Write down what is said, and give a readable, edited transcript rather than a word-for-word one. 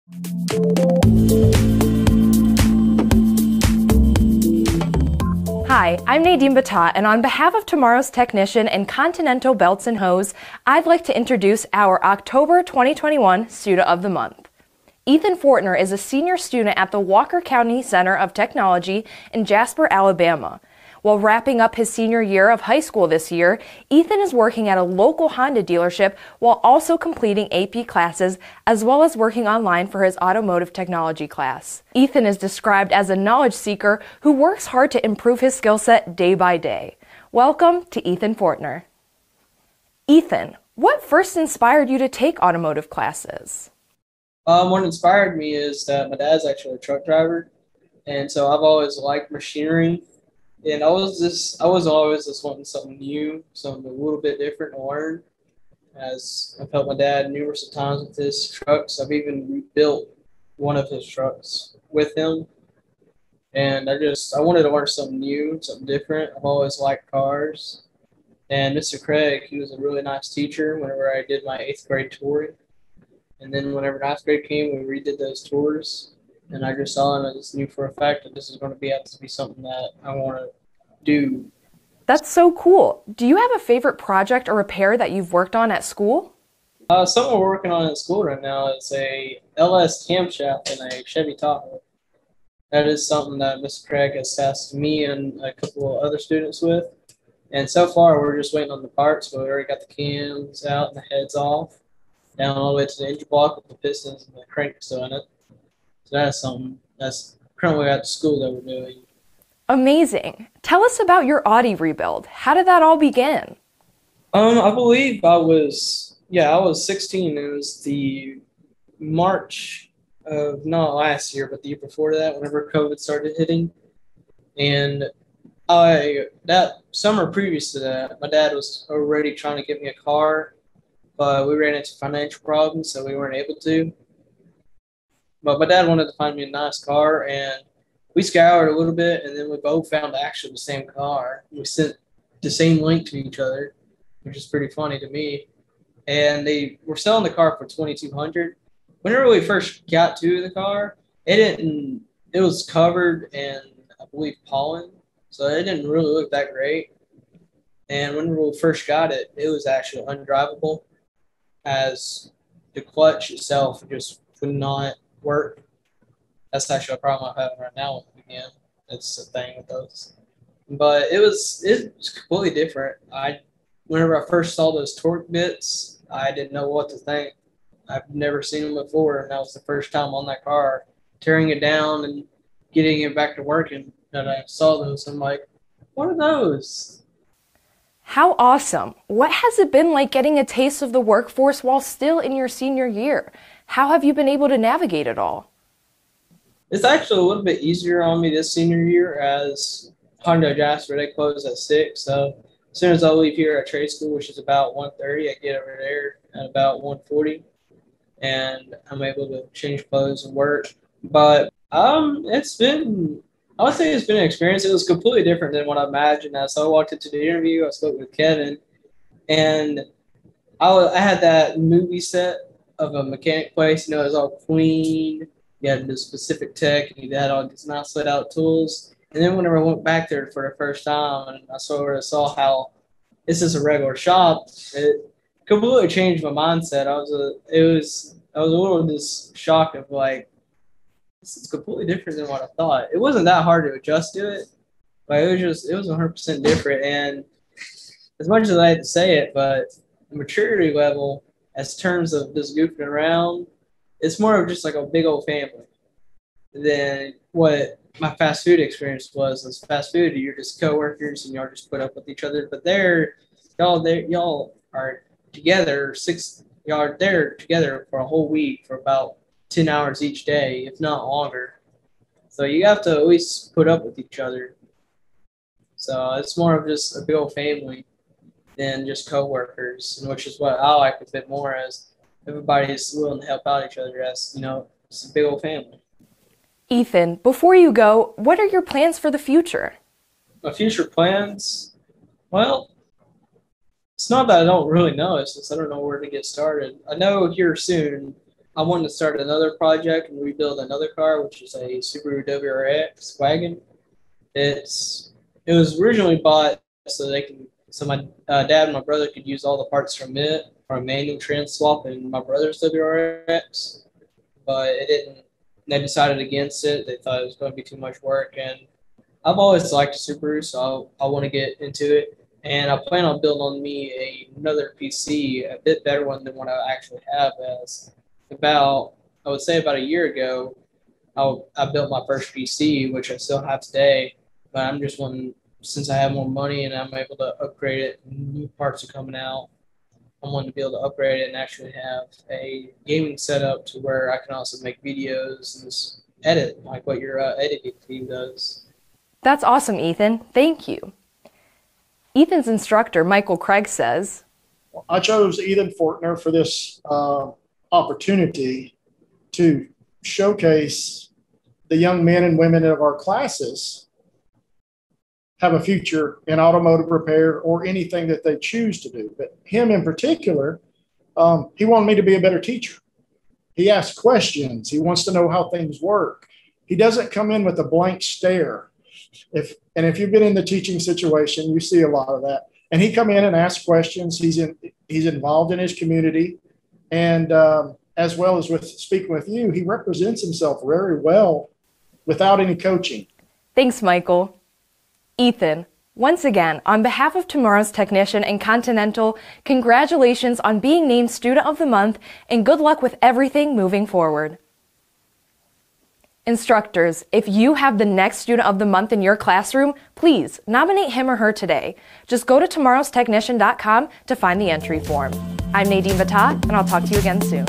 Hi, I'm Nadine Batat, and on behalf of Tomorrow's Technician and Continental Belts and Hose, I'd like to introduce our October 2021 Student of the Month. Ethan Fortner is a senior student at the Walker County Center of Technology in Jasper, Alabama. While wrapping up his senior year of high school this year, Ethan is working at a local Honda dealership while also completing AP classes as well as working online for his automotive technology class. Ethan is described as a knowledge seeker who works hard to improve his skill set day by day. Welcome to Ethan Fortner. Ethan, what first inspired you to take automotive classes? What inspired me is that my dad's actually a truck driver, and so I've always liked machinery. And I was always just wanting something new, something a little bit different to learn. As I've helped my dad numerous times with his trucks, I've even rebuilt one of his trucks with him. And I wanted to learn something new, something different. I've always liked cars. And Mr. Craig, he was a really nice teacher whenever I did my 8th grade touring. And then whenever 9th grade came, we redid those tours. And I just saw him and I just knew for a fact that this is going to be something that I want to do. That's so cool. Do you have a favorite project or repair that you've worked on at school? Something we're working on at school right now is a LS camshaft in a Chevy Tahoe. That is something that Mr. Craig has tasked me and a couple of other students with. And so far, we're just waiting on the parts, but we already got the cams out and the heads off, down all the way to the engine block with the pistons and the crank still in it. So that's something that's currently at the school that we're doing. Amazing. Tell us about your Audi rebuild. How did that all begin? I believe I was 16. It was the March of not last year, but the year before that, whenever COVID started hitting. And that summer previous to that, my dad was already trying to get me a car, but we ran into financial problems, so we weren't able to. But my dad wanted to find me a nice car, and we scoured a little bit, and then we both found actually the same car. We sent the same link to each other, which is pretty funny to me. And they were selling the car for $2,200. Whenever we first got to the car, it was covered in, I believe, pollen, so it didn't really look that great. And when we first got it, it was actually undrivable, as the clutch itself just would not work. That's actually a problem I'm having right now with it again. It's a thing with those. But it was completely different. Whenever I first saw those torque bits, I didn't know what to think. I've never seen them before, and that was the first time on that car, tearing it down and getting it back to working, that I saw those. I'm like, what are those? How awesome. What has it been like getting a taste of the workforce while still in your senior year? How have you been able to navigate it all? It's actually a little bit easier on me this senior year, as Honda Jasper, they close at 6. So as soon as I leave here at trade school, which is about 1:30, I get over there at about 1:40, and I'm able to change clothes and work. But I would say it's been an experience. It was completely different than what I imagined. As I walked into the interview, I spoke with Kevin, and I had that movie set of a mechanic place. It was all clean. You had the specific tech, and you had all these nice laid out tools. And then whenever I went back there for the first time, and I saw how this is a regular shop, it completely changed my mindset. I was a little just shocked of like, this is completely different than what I thought. It wasn't that hard to adjust to it, but it was 100% different. And as much as I hate to say it, but the maturity level, as terms of just goofing around, it's more of just like a big old family than what my fast food experience was. As fast food, you're just coworkers and y'all just put up with each other. But y'all are together y'all are there together for a whole week for about 10 hours each day, if not longer. So you have to at least put up with each other. So it's more of just a big old family than just coworkers, which is what I like a bit more, as everybody is willing to help out each other, as it's a big old family. Ethan, before you go, what are your plans for the future? My future plans? Well, it's not that I don't really know. It's just I don't know where to get started. I know here soon I wanted to start another project and rebuild another car, which is a Subaru WRX wagon. It was originally bought so my dad and my brother could use all the parts from it for a manual trans swap in my brother's WRX, but it didn't. They decided against it. They thought it was going to be too much work, and I've always liked a Subaru, so I want to get into it. And I plan on building on me another PC, a bit better one than what I actually have. I would say about a year ago, I built my first PC, which I still have today. But I'm just one, since I have more money and I'm able to upgrade it, new parts are coming out. I wanting to be able to upgrade it and actually have a gaming setup to where I can also make videos and just edit like what your editing team does. That's awesome, Ethan. Thank you. Ethan's instructor, Michael Craig, says, I chose Ethan Fortner for this opportunity to showcase the young men and women of our classes have a future in automotive repair or anything that they choose to do. But him in particular, he wanted me to be a better teacher. He asks questions. He wants to know how things work. He doesn't come in with a blank stare. If you've been in the teaching situation, you see a lot of that. And he come in and ask questions. He's involved in his community. And as well as with speaking with you, he represents himself very well without any coaching. Thanks, Michael. Ethan, once again, on behalf of Tomorrow's Technician and Continental, congratulations on being named Student of the Month and good luck with everything moving forward. Instructors, if you have the next Student of the Month in your classroom, please nominate him or her today. Just go to tomorrowstechnician.com to find the entry form. I'm Nadine Batat, and I'll talk to you again soon.